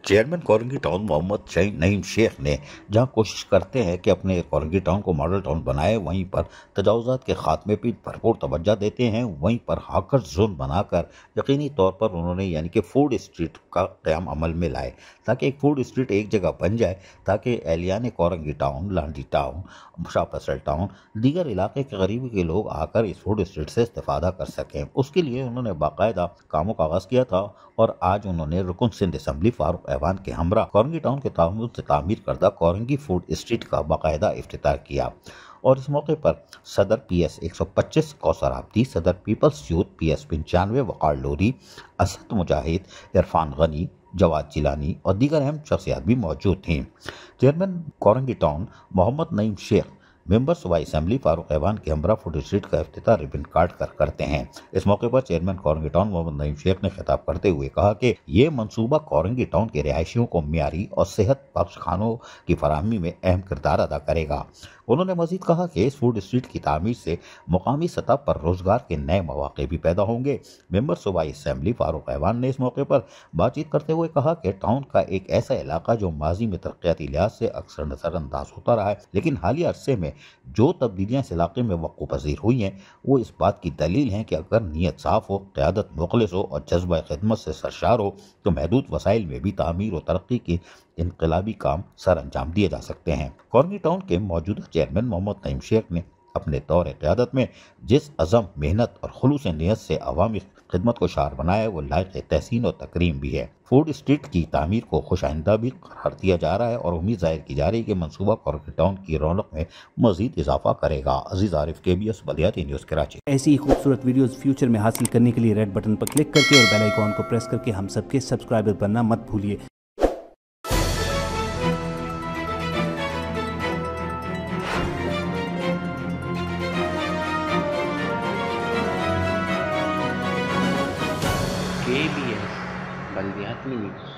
Chairman Korangi town محمد نعیم شیخ نے جہاں کوشش کرتے ہیں کہ اپنے کورنگی ٹاؤن کو ماڈل ٹاؤن بنائے، وہیں پر تجاوزات کے خاتمے پہ بھرپور توجہ دیتے ہیں، وہیں پر ہاکر زون بنا کر یقینی طور پر انہوں نے یعنی کہ فوڈ اسٹریٹ کا قیام عمل میں لائے تاکہ ایک فوڈ اسٹریٹ ایک جگہ بن جائے، تاکہ اہلیان کورنگی ٹاؤن، لانڈی ٹاؤن، شاہ فیصل ٹاؤن، دیگر علاقے کے قریبی کے لوگ آ کر اس فوڈ اسٹریٹ سے استفادہ کر سکیں۔ اس کے لیے انہوں نے باقاعدہ کاموں کا آغاز کیا تھا اور آج انہوں نے رکن سندھ اسمبلی فاروق ایوان کے ہمراہ کورنگی ٹاؤن کے تعاون سے تعمیر کردہ کورنگی فوڈ اسٹریٹ کا باقاعدہ افتتاح کیا، اور اس موقع پر صدر پی ایس 125 کوثر آبدی، صدر پیپلز یوتھ پی ایس 95 وقار لوری، اسد مجاہد، عرفان غنی، جواد جیلانی اور دیگر اہم شخصیات بھی موجود تھیں۔ چیئرمین کورنگی ٹاؤن محمد نعیم شیخ ممبر صوبائی اسمبلی فاروق ایوان کے ہمراہ فوڈ اسٹریٹ کا افتتاح ربن کاٹ کر کرتے ہیں۔ اس موقع پر چیئرمین کورنگی ٹاؤن محمد نعیم شیخ نے خطاب کرتے ہوئے کہا کہ یہ منصوبہ کورنگی ٹاؤن کے رہائشیوں کو معیاری اور صحت بخش کھانوں کی فراہمی میں اہم کردار ادا کرے گا۔ انہوں نے مزید کہا کہ اس فوڈ اسٹریٹ کی تعمیر سے مقامی سطح پر روزگار کے نئے مواقع بھی پیدا ہوں گے۔ ممبر صوبائی اسمبلی فاروق ایوان نے اس موقع پر بات چیت کرتے ہوئے کہا کہ ٹاؤن کا ایک ایسا علاقہ جو ماضی میں ترقیاتی لحاظ سے اکثر نظر انداز ہوتا رہا ہے، لیکن حالیہ عرصے میں جو تبدیلیاں اس علاقے میں وقوع پذیر ہوئی ہیں وہ اس بات کی دلیل ہیں کہ اگر نیت صاف ہو، قیادت مخلص ہو اور جذبہ خدمت سے سرشار ہو تو محدود وسائل میں بھی تعمیر و ترقی کی انقلابی کام سر انجام دیے جا سکتے ہیں۔ کورنگی ٹاؤن کے موجودہ چیئرمین محمد نعیم شیخ نے اپنے دور قیادت میں جس عزم، محنت اور خلوص نیت سے عوامی خدمت کو شعار بنایا وہ لائق تحسین و تکریم بھی ہے۔ فوڈ اسٹریٹ کی تعمیر کو خوش آئندہ بھی قرار دیا جا رہا ہے اور امید ظاہر کی جا رہی ہے کہ منصوبہ کورنگی ٹاؤن کی رونق میں مزید اضافہ کرے گا۔ عزیز عارف، KBS بلدیاتی نیوز کراچی۔ ایسی ہی خوبصورت ویڈیوز فیوچر میں حاصل کرنے کے لیے ریڈ بٹن پر کلک کر کے اور بیل آئیکن کو پریس کر کے ہم سب کے سبسکرائبر بننا مت بھولیے۔ KBS بلدیاتی نیوز۔